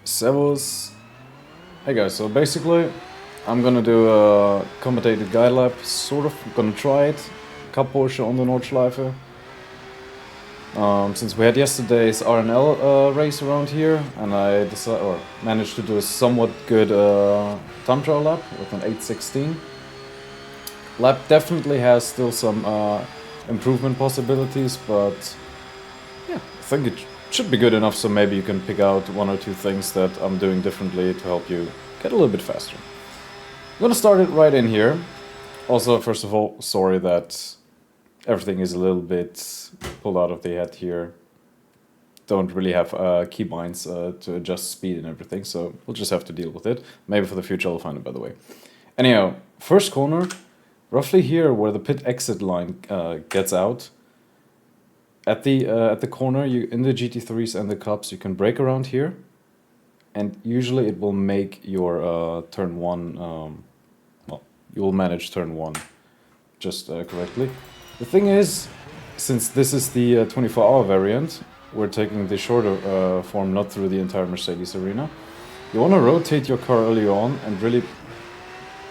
Servus. Hey guys, so basically I'm gonna do a commentated Guidelap, sort of, gonna try it. Cup Porsche on the Nordschleife. Since we had yesterday's RNL race around here, and I managed to do a somewhat good time trial lap with an 8:16. Lap definitely has still some improvement possibilities, but yeah, I think it should be good enough, so maybe you can pick out one or two things that I'm doing differently to help you get a little bit faster. I'm gonna start it right in here. Also, first of all, sorry that everything is a little bit pulled out of the head here. Don't really have keybinds to adjust speed and everything, so we'll just have to deal with it. Maybe for the future I'll find a better way. Anyhow, first corner, roughly here where the pit exit line gets out. At the corner, in the GT3s and the Cups, you can brake around here, and usually it will make your turn one. Well, you will manage turn one just correctly. The thing is, since this is the 24-hour variant, we're taking the shorter form, not through the entire Mercedes arena. You want to rotate your car early on and really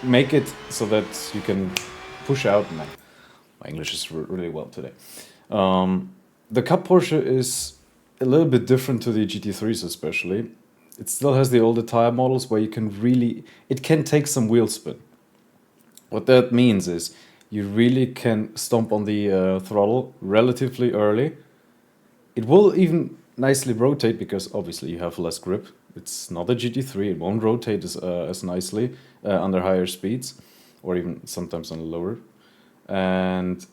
make it so that you can push out. Man, my English is really well today. The Cup Porsche is a little bit different to the GT3s especially. It still has the older tire models where you can it can take some wheel spin. What that means is you really can stomp on the throttle relatively early. It will even nicely rotate because obviously you have less grip. It's not a GT3, it won't rotate as nicely under higher speeds or even sometimes on lower. And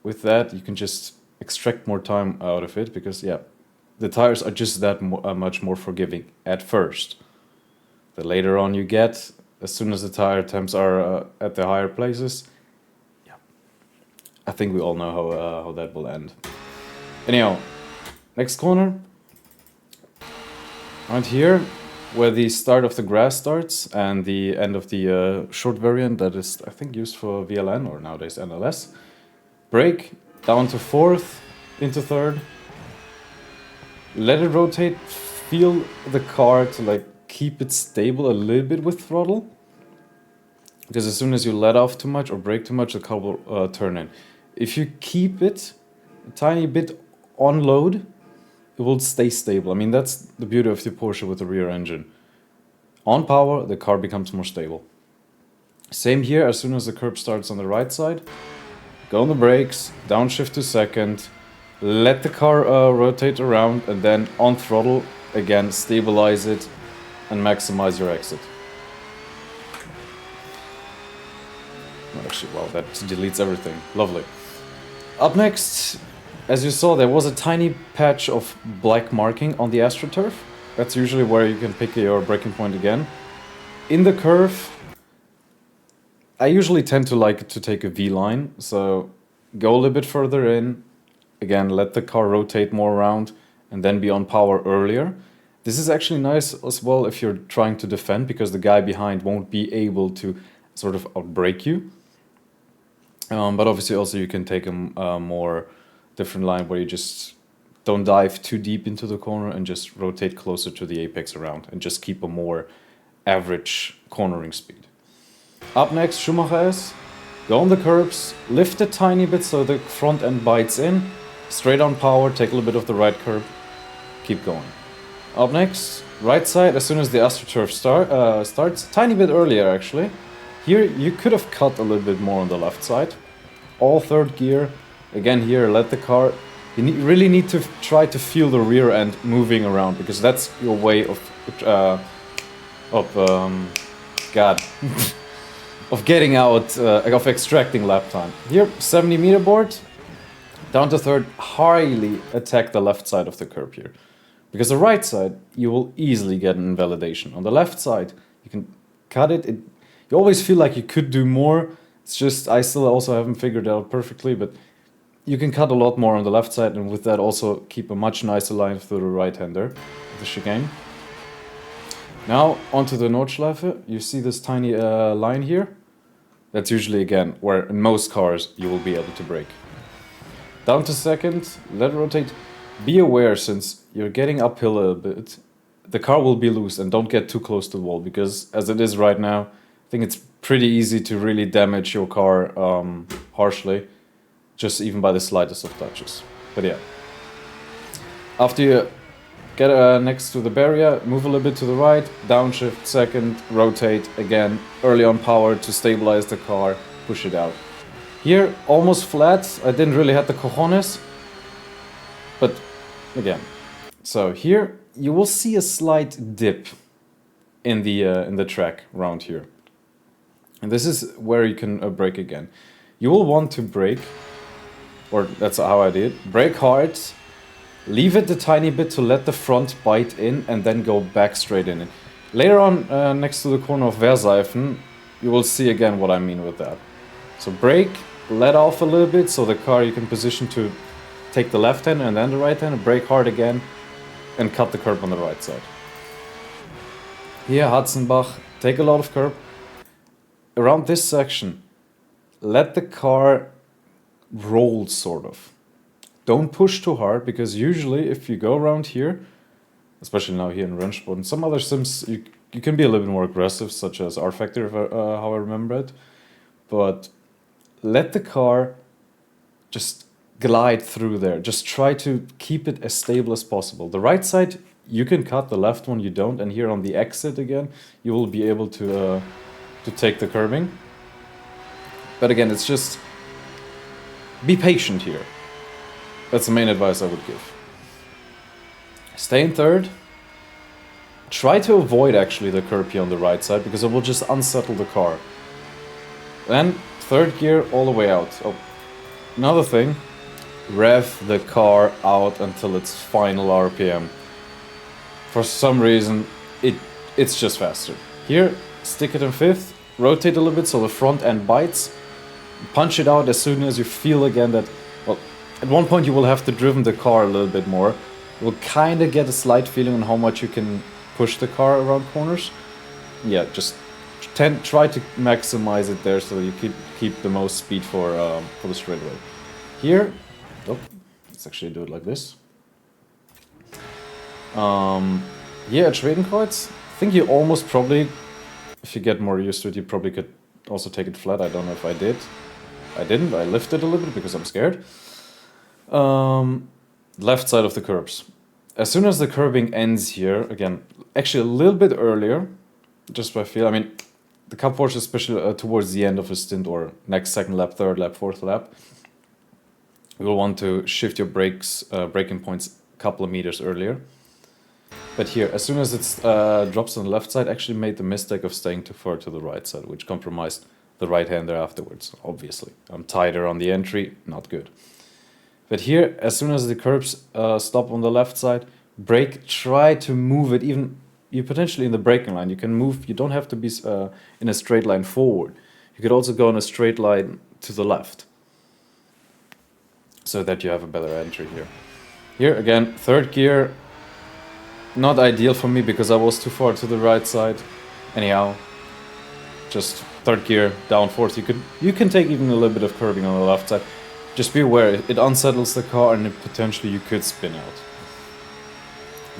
with that you can just extract more time out of it because, yeah, the tires are just that much more forgiving at first. The later on you get, as soon as the tire temps are at the higher places, yeah, I think we all know how that will end. Anyhow, next corner, right here, where the start of the grass starts and the end of the short variant that is, I think, used for VLN or nowadays NLS. Brake down to fourth, into third. Let it rotate. Feel the car to keep it stable a little bit with throttle. Because as soon as you let off too much or brake too much, the car will turn in. If you keep it a tiny bit on load, it will stay stable. I mean, that's the beauty of the Porsche with the rear engine. On power, the car becomes more stable. Same here, as soon as the curb starts on the right side, go on the brakes, downshift to second, let the car rotate around, and then on throttle, again, stabilize it and maximize your exit. Actually, wow, that deletes everything. Lovely. Up next, as you saw, there was a tiny patch of black marking on the AstroTurf. That's usually where you can pick your braking point again. In the curve, I usually tend to like to take a V-line, so go a little bit further in, again let the car rotate more around, and then be on power earlier. This is actually nice as well if you're trying to defend, because the guy behind won't be able to sort of outbrake you. But obviously also you can take a more different line where you just don't dive too deep into the corner and just rotate closer to the apex around and just keep a more average cornering speed. Up next, Schumacher is. Go on the curbs, lift a tiny bit so the front end bites in, straight on power, take a little bit of the right curb, keep going. Up next, right side, as soon as the AstroTurf starts, tiny bit earlier actually. Here you could have cut a little bit more on the left side. All third gear, again here, let the car, really need to try to feel the rear end moving around, because that's your way of of getting out, of extracting lap time. Here, 70 meter board, down to third, highly attack the left side of the curb here. Because the right side, you will easily get an invalidation. On the left side, you can cut it. You always feel like you could do more. It's just, I still also haven't figured it out perfectly, but you can cut a lot more on the left side, and with that also keep a much nicer line through the right-hander, the chicane. Now, onto the Nordschleife. You see this tiny line here? That's usually, again, where in most cars you will be able to brake. Down to second, let it rotate. Be aware, since you're getting uphill a bit, the car will be loose, and don't get too close to the wall, because as it is right now, I think it's pretty easy to really damage your car harshly, just even by the slightest of touches. But yeah, after you get next to the barrier, move a little bit to the right, downshift second, rotate again, early on power to stabilize the car, push it out. Here, almost flat, I didn't really have the cojones, but again. So here, you will see a slight dip in the track around here. And this is where you can brake again. You will want to brake, or that's how I did, brake hard, leave it a tiny bit to let the front bite in, and then go back straight in it. Later on, next to the corner of Wehrseifen, you will see again what I mean with that. So brake, let off a little bit, so the car you can position to take the left hand and then the right hand, brake hard again, and cut the curb on the right side. Here, Hatzenbach, take a lot of curb. Around this section, let the car roll, sort of. Don't push too hard, because usually if you go around here, especially now here in Rennsport, and some other sims, you can be a little bit more aggressive, such as R Factor, if how I remember it. But let the car just glide through there. Just try to keep it as stable as possible. The right side, you can cut, the left one you don't, and here on the exit again, you will be able to take the curbing. But again, it's just be patient here. That's the main advice I would give. Stay in third. Try to avoid actually the curb here on the right side, because it will just unsettle the car. Then third gear all the way out. Oh, another thing, rev the car out until its final RPM. For some reason, it's just faster. Here, stick it in fifth, rotate a little bit so the front end bites, punch it out as soon as you feel again that, well, at one point you will have to driven the car a little bit more. You will kind of get a slight feeling on how much you can push the car around corners. Yeah, just try to maximize it there so you keep the most speed for the straightaway. Here, oh, let's actually do it like this. Yeah, at Schwedenkreuz, I think you almost probably, if you get more used to it, you probably could also take it flat. I don't know if I did. I didn't. I lifted a little bit because I'm scared. Left side of the curbs. As soon as the curbing ends here, again, actually a little bit earlier, just by feel. I mean, the Cup Porsche, especially towards the end of a stint or next second lap, third lap, fourth lap, you will want to shift your braking points a couple of meters earlier. But here, as soon as it drops on the left side, actually made the mistake of staying too far to the right side, which compromised the right-hander afterwards, obviously. I'm tighter on the entry, not good. But here, as soon as the curbs stop on the left side, brake, try to move it, even you potentially in the braking line, you can move, you don't have to be in a straight line forward. You could also go in a straight line to the left, so that you have a better entry here. Here, again, third gear, not ideal for me because I was too far to the right side. Anyhow, just third gear, down fourth. You can take even a little bit of curbing on the left side. Just be aware, it unsettles the car and potentially you could spin out.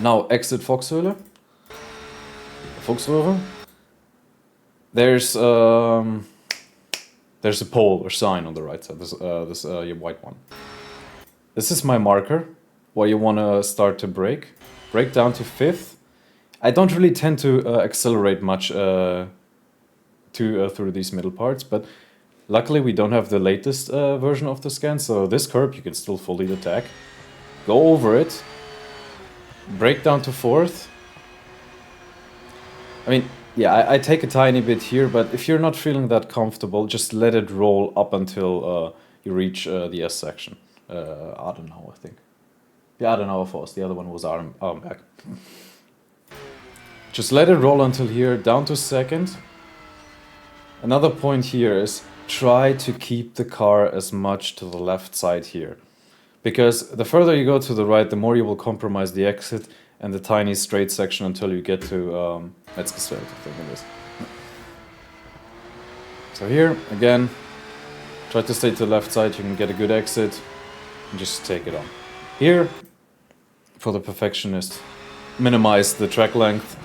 Now exit Foxhöhle. Fuchsröhre. There's a pole or sign on the right side. This white one. This is my marker where you want to start to brake. Brake down to fifth. I don't really tend to accelerate much through these middle parts, but luckily we don't have the latest version of the scan, so this curb you can still fully attack. Go over it. Brake down to fourth. I mean, yeah, I take a tiny bit here, but if you're not feeling that comfortable, just let it roll up until you reach the S section. Adenauer, I think. The Adenauer Force, the other one was Armberg. Just let it roll until here, down to second. Another point here is try to keep the car as much to the left side here. Because the further you go to the right, the more you will compromise the exit and the tiny straight section until you get to Metzgersfeld, I think it is. So here, again, try to stay to the left side, you can get a good exit and just take it on. Here, for the perfectionist, minimize the track length,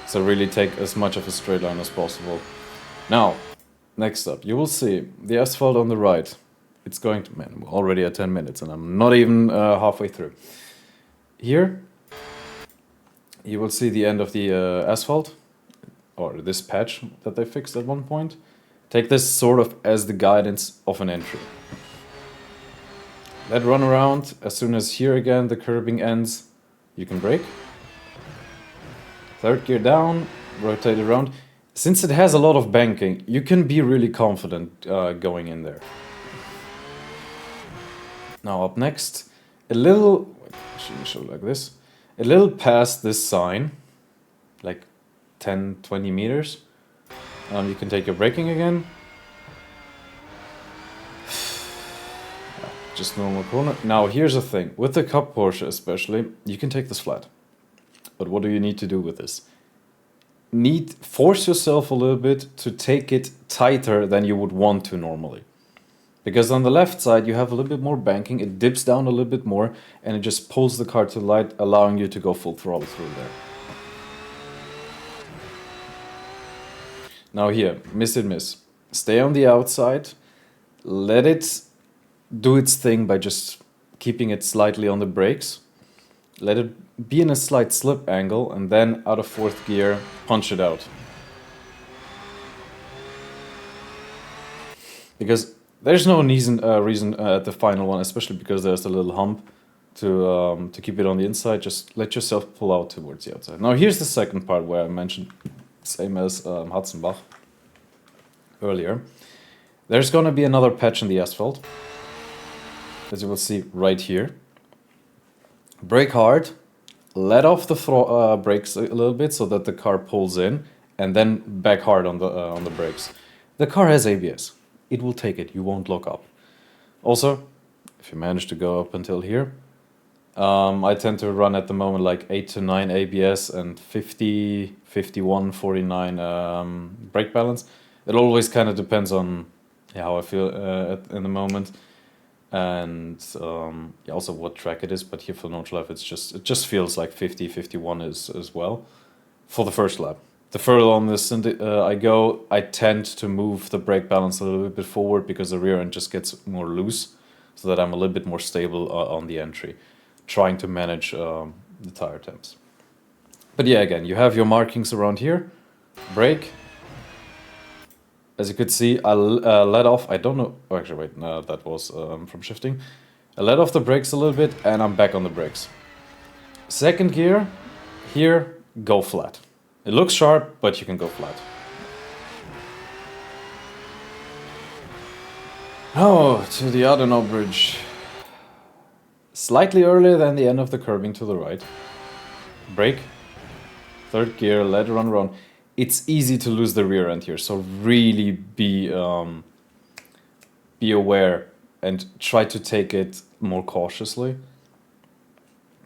so really take as much of a straight line as possible. Now, next up, you will see the asphalt on the right. It's going to, man, we're already at 10 minutes and I'm not even halfway through. Here, you will see the end of the asphalt, or this patch that they fixed at one point. Take this sort of as the guidance of an entry. Let run around. As soon as here again the curbing ends, you can brake. Third gear down, rotate around. Since it has a lot of banking, you can be really confident going in there. Now up next, a little, should we show like this? A little past this sign, like 10-20 meters. You can take your braking again. Just normal corner. Now here's the thing, with the Cup Porsche especially, you can take this flat. But what do you need to do with this? Force yourself a little bit to take it tighter than you would want to normally. Because on the left side you have a little bit more banking, it dips down a little bit more, and it just pulls the car to the light, allowing you to go full throttle through there. Now here, miss. Stay on the outside, let it do its thing by just keeping it slightly on the brakes. Let it be in a slight slip angle, and then out of fourth gear, punch it out. Because there's no reason at the final one, especially because there's a little hump to keep it on the inside. Just let yourself pull out towards the outside. Now here's the second part where I mentioned, same as Hatzenbach earlier. There's gonna be another patch in the asphalt, as you will see right here. Brake hard, let off the brakes a little bit so that the car pulls in, and then back hard on the brakes. The car has ABS. It will take it, you won't lock up. Also, if you manage to go up until here, I tend to run at the moment like 8 to 9 ABS and 50, 51, 49 brake balance. It always kind of depends on how I feel in the moment, and also what track it is. But here for Nordschleife, it just feels like 50, 51 as well for the first lap. The further on this I go, I tend to move the brake balance a little bit forward because the rear end just gets more loose, so that I'm a little bit more stable on the entry, trying to manage the tire temps. But yeah, again, you have your markings around here. Brake. As you could see, I let off, I don't know, oh, actually wait, no, that was from shifting. I let off the brakes a little bit and I'm back on the brakes. Second gear, here, go flat. It looks sharp, but you can go flat. Oh, to the Adenau Bridge. Slightly earlier than the end of the curbing to the right. Brake. Third gear, let it run around. It's easy to lose the rear end here, so really be aware and try to take it more cautiously.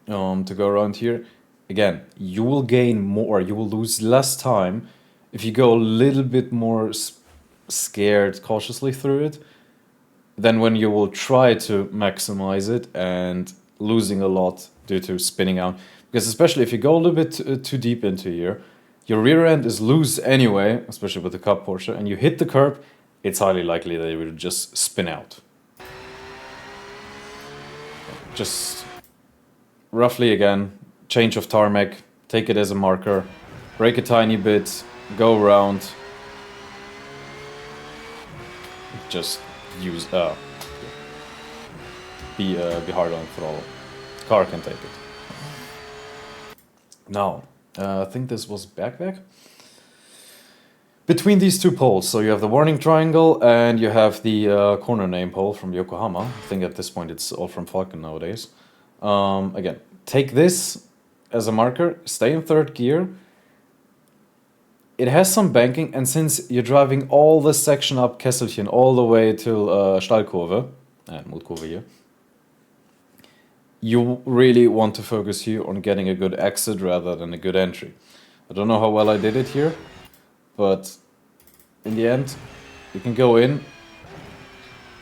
To go around here. Again, you will gain more, you will lose less time if you go a little bit more scared, cautiously through it, than when you will try to maximize it and losing a lot due to spinning out. Because especially if you go a little bit too deep into here, your rear end is loose anyway, especially with the Cup Porsche, and you hit the curb, it's highly likely that it will just spin out. Just roughly again, change of tarmac, take it as a marker, brake a tiny bit, go around, just use be hard on the throttle. Car can take it. Now, I think this was back. Between these two poles, so you have the warning triangle and you have the corner name pole from Yokohama. I think at this point it's all from Falcon nowadays. Again, take this as a marker, stay in third gear. It has some banking, and since you're driving all this section up Kesselchen all the way till Stallkurve, and Mutkurve here, you really want to focus here on getting a good exit rather than a good entry. I don't know how well I did it here, but in the end, you can go in.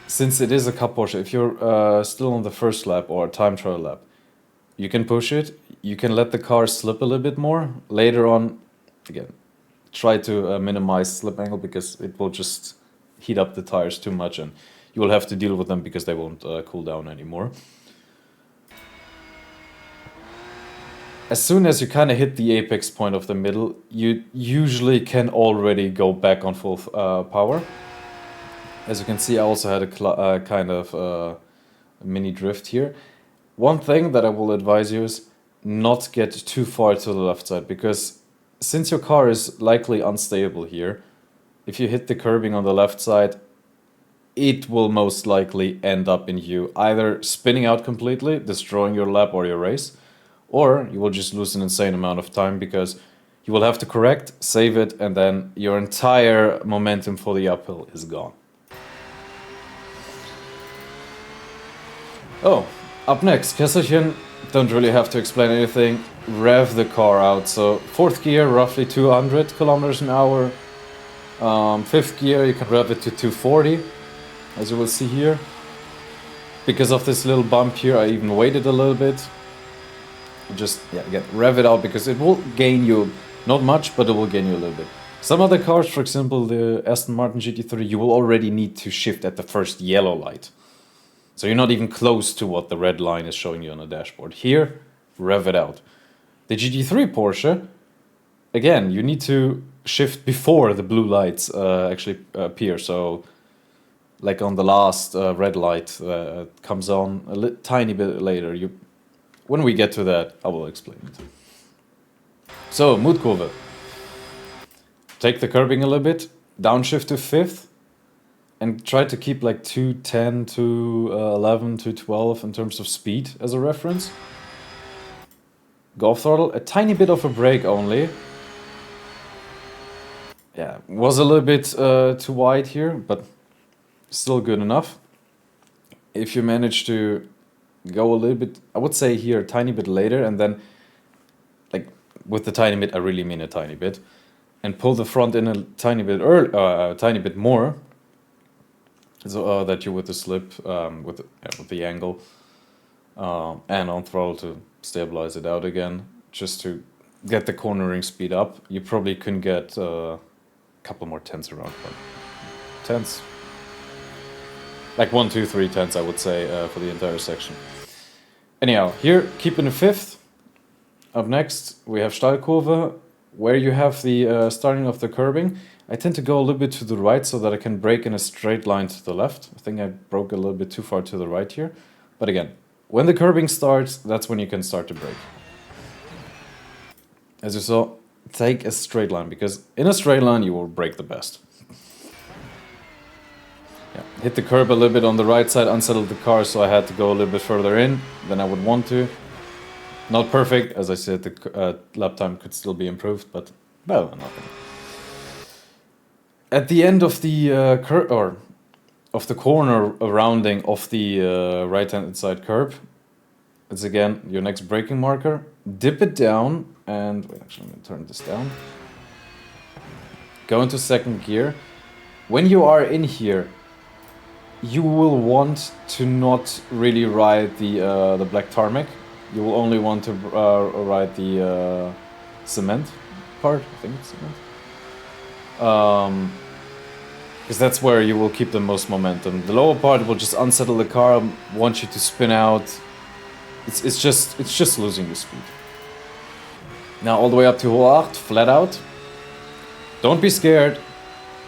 Since it is a Cup Porsche, if you're still on the first lap or time trial lap, you can push it. you can let the car slip a little bit more. Later on, again, try to minimize slip angle because it will just heat up the tires too much and you will have to deal with them because they won't cool down anymore. As soon as you kind of hit the apex point of the middle, you usually can already go back on full power. As you can see, I also had a kind of mini drift here. One thing that I will advise you is not get too far to the left side, because since your car is likely unstable here, if you hit the curbing on the left side, it will most likely end up in you either spinning out completely, destroying your lap or your race, or you will just lose an insane amount of time because you will have to correct, save it, and then your entire momentum for the uphill is gone. Oh, up next, Kesselchen, don't really have to explain anything, rev the car out. So 4th gear, roughly 200 kilometers an hour. 5th gear, you can rev it to 240, as you will see here. Because of this little bump here, I even waited a little bit. Just, yeah, again, rev it out because it will gain you, not much, but it will gain you a little bit. Some other cars, for example, the Aston Martin GT3, you will already need to shift at the first yellow light. So you're not even close to what the red line is showing you on the dashboard. Here, rev it out. The GT3 Porsche, again, you need to shift before the blue lights actually appear. So, like on the last red light comes on a tiny bit later. When we get to that, I will explain it. So, Moodkurve. Take the curbing a little bit, downshift to 5th, and try to keep like 210 to 11 to 12 in terms of speed as a reference. Go off throttle, a tiny bit of a brake only. Yeah, was a little bit too wide here, but still good enough. If you manage to go a little bit, I would say here a tiny bit later, and then, like with the tiny bit, I really mean a tiny bit, and pull the front in a tiny bit a tiny bit more, so that you with the slip, with the angle, and on throttle to stabilize it out again, just to get the cornering speed up. You probably can get a couple more tenths around, but tenths, like 1, 2, 3 tenths, I would say, for the entire section. Anyhow, here, keep in the 5th. Up next, we have Steilkurve, where you have the starting of the curbing. I tend to go a little bit to the right so that I can brake in a straight line to the left. I think I broke a little bit too far to the right here. But again, when the curbing starts, that's when you can start to brake. As you saw, take a straight line, because in a straight line you will brake the best. Yeah, hit the curb a little bit on the right side, unsettled the car, so I had to go a little bit further in than I would want to. Not perfect, as I said, the lap time could still be improved, but better than nothing. At the end of the of the corner rounding of the right-hand side curb, it's again your next braking marker. Dip it down, and wait, actually, I'm going to turn this down. Go into 2nd gear. When you are in here, you will want to not really ride the black tarmac. You will only want to ride the cement part. I think it's cement. Because that's where you will keep the most momentum. The lower part will just unsettle the car, want you to spin out. It's just losing the speed. Now all the way up to hole 8, flat out. Don't be scared.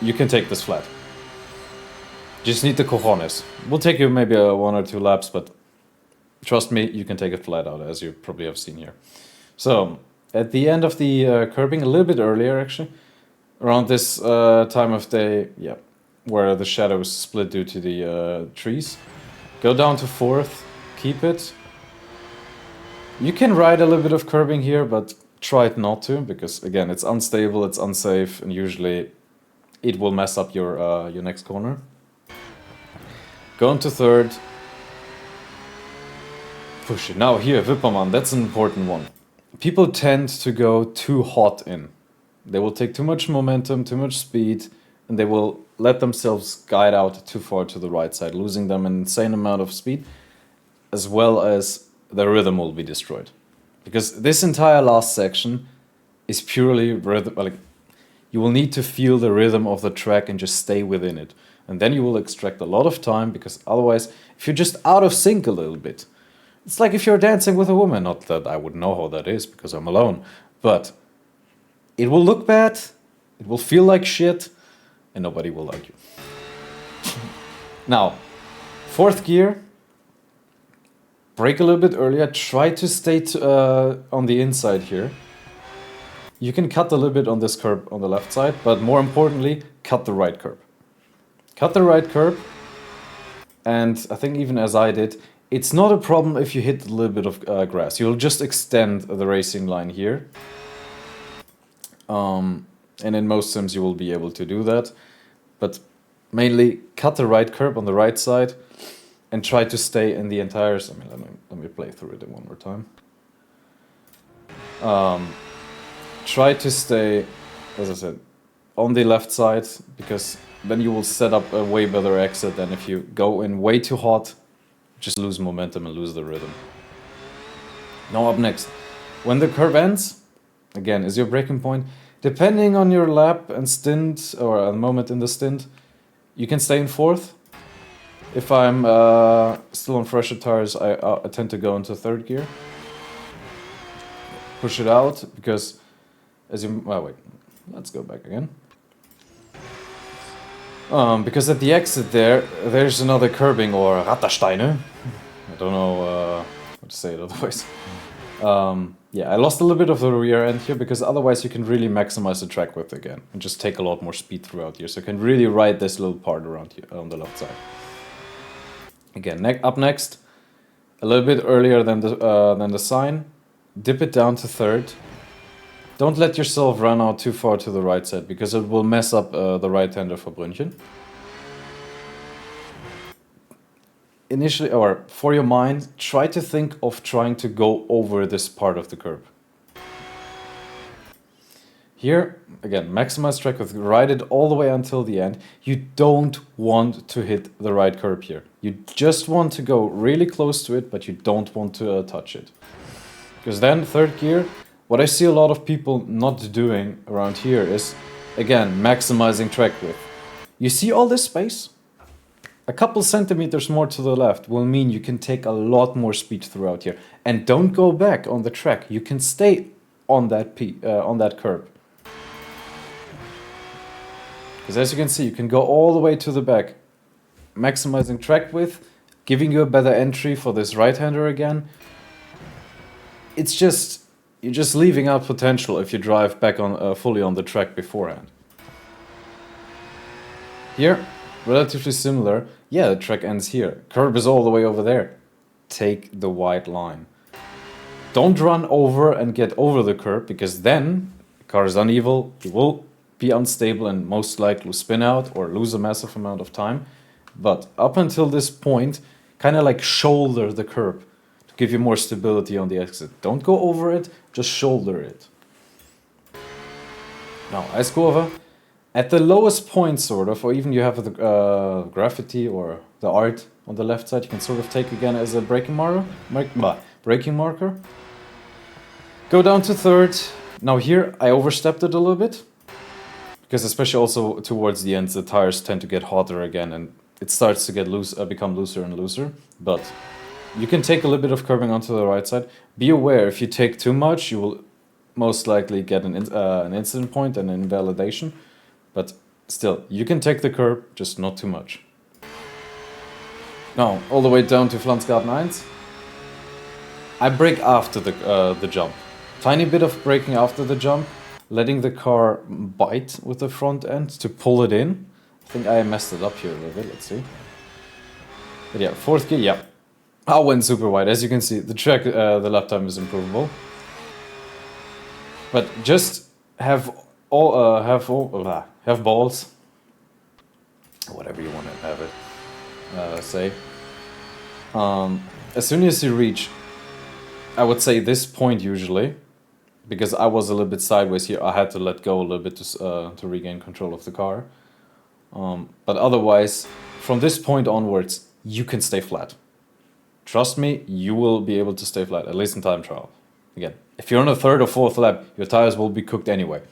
You can take this flat. Just need the cojones. Will take you maybe 1 or 2 laps, but trust me, you can take it flat out, as you probably have seen here. So at the end of the curbing, a little bit earlier actually, around this time of day, yeah, where the shadows split due to the trees. Go down to 4th, keep it. You can ride a little bit of curbing here, but try it not to, because again, it's unstable, it's unsafe, and usually it will mess up your next corner. Go into 3rd. Push it. Now here, Wippermann, that's an important one. People tend to go too hot in. They will take too much momentum, too much speed, and they will let themselves guide out too far to the right side, losing them an insane amount of speed, as well as the rhythm will be destroyed. Because this entire last section is purely rhythm. Like, you will need to feel the rhythm of the track and just stay within it. And then you will extract a lot of time, because otherwise, if you're just out of sync a little bit, it's like if you're dancing with a woman. Not that I would know how that is, because I'm alone. But it will look bad, it will feel like shit, and nobody will like you. Now, fourth gear, brake a little bit earlier, try to stay on the inside here. You can cut a little bit on this curb on the left side, but more importantly, cut the right curb. Cut the right curb, and I think even as I did, it's not a problem if you hit a little bit of grass. You'll just extend the racing line here. And in most sims you will be able to do that. But mainly cut the right curb on the right side and try to stay in the entire... I mean, let me play through it one more time. Try to stay, as I said, on the left side, because then you will set up a way better exit than if you go in way too hot, just lose momentum and lose the rhythm. Now up next, when the curve ends, again, is your braking point. Depending on your lap and stint, or a moment in the stint, you can stay in fourth. If I'm still on fresher tires, I tend to go into third gear. Push it out, because as you... well, wait, let's go back again. Because at the exit there's another curbing, or Rattersteine. I don't know how to say it otherwise. Yeah, I lost a little bit of the rear end here, because otherwise you can really maximize the track width again and just take a lot more speed throughout here. So you can really ride this little part around here on the left side. Again, up next, a little bit earlier than the sign, dip it down to third. Don't let yourself run out too far to the right side, because it will mess up the right-hander for Brünnchen. Initially, or for your mind, try to think of trying to go over this part of the curb. Here, again, maximize track width, ride it all the way until the end. You don't want to hit the right curb here. You just want to go really close to it, but you don't want to touch it. Because then, third gear, what I see a lot of people not doing around here is, again, maximizing track width. You see all this space? A couple centimeters more to the left will mean you can take a lot more speed throughout here. And don't go back on the track. You can stay on that curb. Because as you can see, you can go all the way to the back, maximizing track width, giving you a better entry for this right-hander again. It's just... you're just leaving out potential if you drive back on fully on the track beforehand. Here, relatively similar. Yeah, the track ends here. Curb is all the way over there. Take the white line. Don't run over and get over the curb, because then the car is uneven, you will be unstable and most likely spin out or lose a massive amount of time. But up until this point, kind of like shoulder the curb to give you more stability on the exit. Don't go over it, just shoulder it. Now, Eiskurve. At the lowest point, sort of, or even you have the graffiti or the art on the left side, you can sort of take again as a braking marker. Go down to third. Now here, I overstepped it a little bit, because especially also towards the end, the tires tend to get hotter again, and it starts to get become looser and looser. But you can take a little bit of curbing onto the right side. Be aware, if you take too much, you will most likely get an incident point and an invalidation. But still, you can take the curb, just not too much. Now, all the way down to Flansgarten 1. I brake after the jump. Tiny bit of braking after the jump, letting the car bite with the front end to pull it in. I think I messed it up here a little bit, let's see. But yeah, fourth gear, yeah. I went super wide. As you can see, the track, the lap time is improvable. But just have balls, whatever you want to have it say. As soon as you reach, I would say this point usually, because I was a little bit sideways here, I had to let go a little bit to regain control of the car. But otherwise, from this point onwards, you can stay flat. Trust me, you will be able to stay flat, at least in time trial. Again, if you're on a third or fourth lap, your tires will be cooked anyway.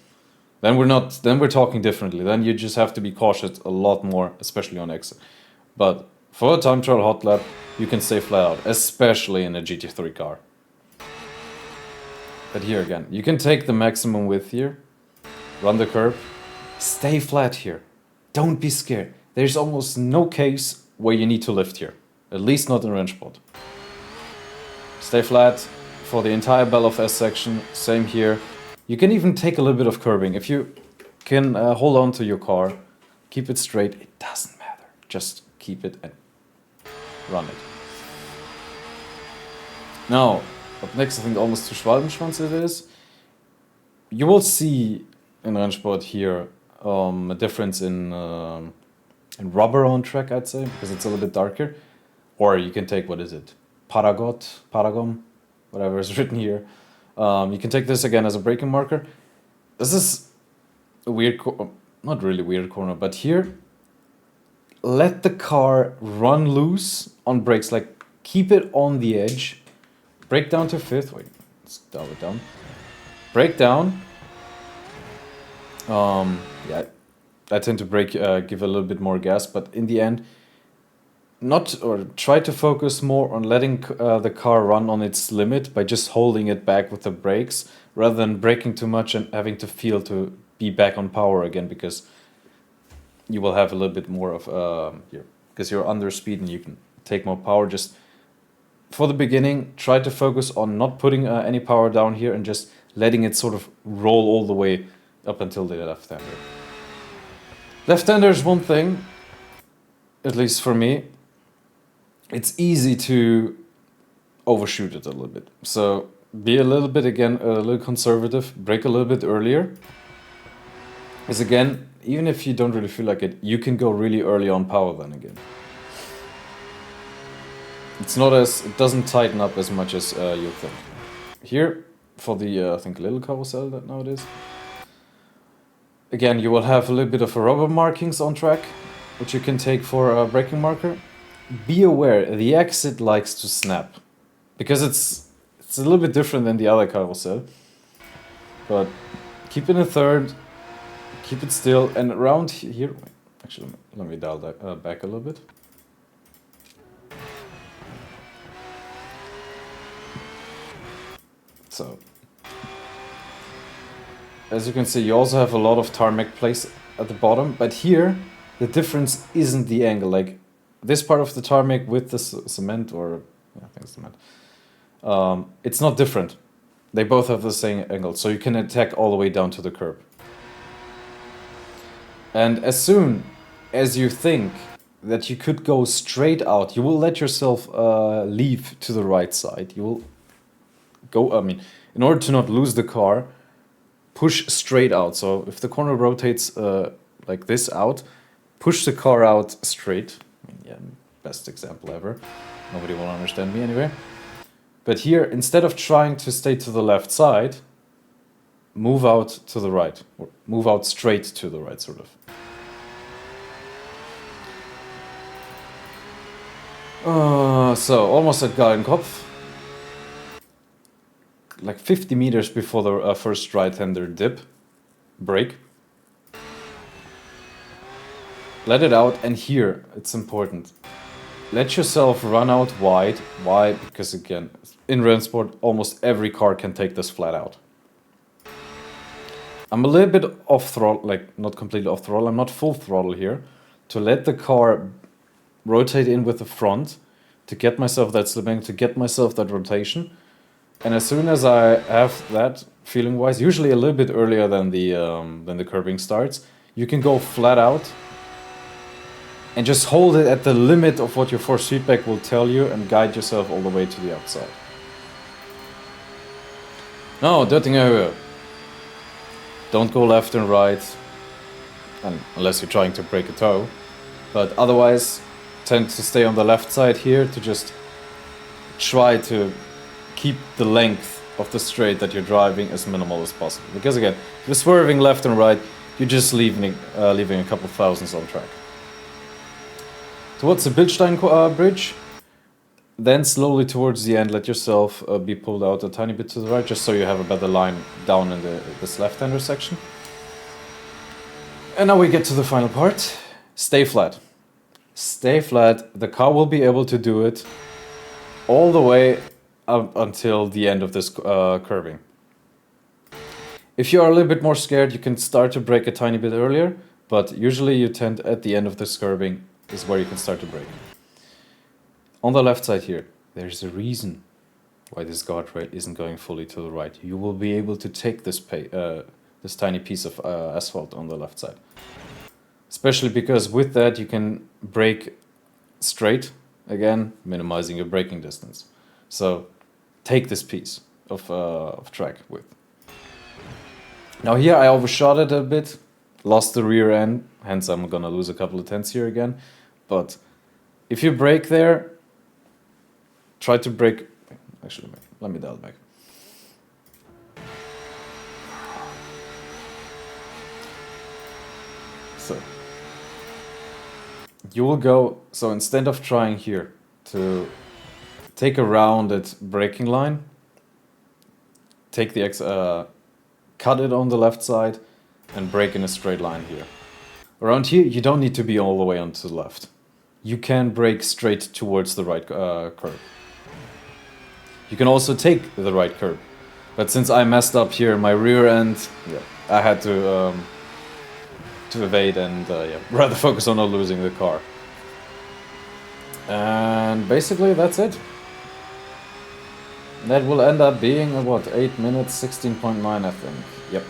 Then we're talking differently. Then you just have to be cautious a lot more, especially on exit. But for a time trial hot lap, you can stay flat out, especially in a GT3 car. But here again, you can take the maximum width here, run the curb, stay flat here. Don't be scared. There's almost no case where you need to lift here. At least not in Rennsport. Stay flat for the entire Bell of S section. Same here. You can even take a little bit of curbing. If you can hold on to your car, keep it straight, it doesn't matter. Just keep it and run it. Now, up next, I think almost to Schwalbenschwanz it is. You will see in Rennsport here a difference in rubber on track, I'd say, because it's a little bit darker. Or you can take, what is it? Paragon, whatever is written here. You can take this again as a braking marker. This is a weird, not really weird corner, but here, let the car run loose on brakes, like keep it on the edge. Brake down to fifth. Wait, let's dial it down. Brake down. Yeah, I tend to brake, give a little bit more gas, but in the end, try to focus more on letting the car run on its limit by just holding it back with the brakes, rather than braking too much and having to feel to be back on power again, because you will have a little bit more of here, because you're under speed and you can take more power. Just for the beginning, try to focus on not putting any power down here and just letting it sort of roll all the way up until the left-hander. Left-hander is one thing, at least for me, it's easy to overshoot it a little bit. So be a little bit, again, a little conservative, brake a little bit earlier. Because again, even if you don't really feel like it, you can go really early on power then again. It doesn't tighten up as much as you think. Here, for the, I think, little carousel that now it is. Again, you will have a little bit of rubber markings on track, which you can take for a braking marker. Be aware, the exit likes to snap, because it's a little bit different than the other carousel. But keep it in third, keep it still, and around here, actually, let me dial that back a little bit. So, as you can see, you also have a lot of tarmac place at the bottom, but here the difference isn't the angle. Like this part of the tarmac with the cement, or yeah, I think it's cement, it's not different. They both have the same angle, so you can attack all the way down to the curb. And as soon as you think that you could go straight out, you will let yourself leave to the right side. You will go, in order to not lose the car, push straight out. So if the corner rotates like this out, push the car out straight. Yeah, best example ever. Nobody will understand me anyway. But here, instead of trying to stay to the left side, move out to the right, or move out straight to the right, sort of. So, almost at Gallenkopf. Like 50 meters before the first right-hander dip. Brake. Let it out, and here, it's important. Let yourself run out wide. Why? Because again, in Rennsport, almost every car can take this flat out. I'm a little bit off throttle, like not completely off throttle, I'm not full throttle here, to let the car rotate in with the front, to get myself that slipping, to get myself that rotation. And as soon as I have that, feeling-wise, usually a little bit earlier than the curbing starts, you can go flat out and just hold it at the limit of what your force feedback will tell you and guide yourself all the way to the outside. No, Döttinger Höhe. Don't go left and right, unless you're trying to break a toe. But otherwise, tend to stay on the left side here to just try to keep the length of the straight that you're driving as minimal as possible. Because again, if you're swerving left and right, you're just leaving a couple thousands on track. Towards the Bildstein bridge, Then slowly towards the end, let yourself be pulled out a tiny bit to the right, just so you have a better line down in this left-hander section. And now we get to the final part. Stay flat. Stay flat. The car will be able to do it all the way up until the end of this curving. If you are a little bit more scared, you can start to brake a tiny bit earlier, but usually you tend at the end of this curving is where you can start to brake. On the left side here, there's a reason why this guardrail isn't going fully to the right. You will be able to take this this tiny piece of asphalt on the left side. Especially because with that you can brake straight, again, minimizing your braking distance. So take this piece of track with. Now here I overshot it a bit, lost the rear end, hence I'm gonna lose a couple of tenths here again. But if you brake there, try to brake, actually let me dial it back. So you will go, so instead of trying here to take a rounded braking line, take the cut it on the left side and brake in a straight line here. Around here you don't need to be all the way onto the left. You can brake straight towards the right curb. You can also take the right curb. But since I messed up here my rear end, yeah, I had to evade and rather focus on not losing the car. And basically that's it. That will end up being what, 8 minutes 16.9 I think. Yep.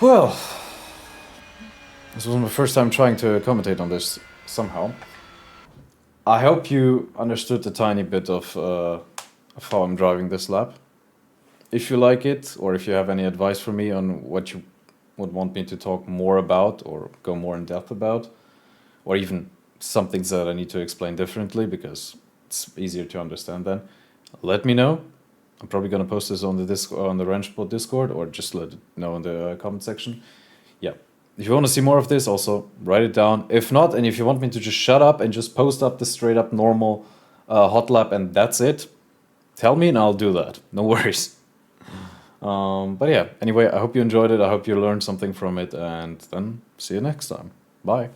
Well, this was my first time trying to commentate on this somehow. I hope you understood a tiny bit of how I'm driving this lap. If you like it, or if you have any advice for me on what you would want me to talk more about or go more in depth about, or even some things that I need to explain differently because it's easier to understand then, let me know. I'm probably gonna post this on the Rennsport Discord, or just let it know in the comment section. Yeah. If you want to see more of this, also write it down. If not, and if you want me to just shut up and just post up the straight up normal hot lap and that's it, tell me and I'll do that. No worries. But yeah, anyway, I hope you enjoyed it. I hope you learned something from it, and then see you next time. Bye.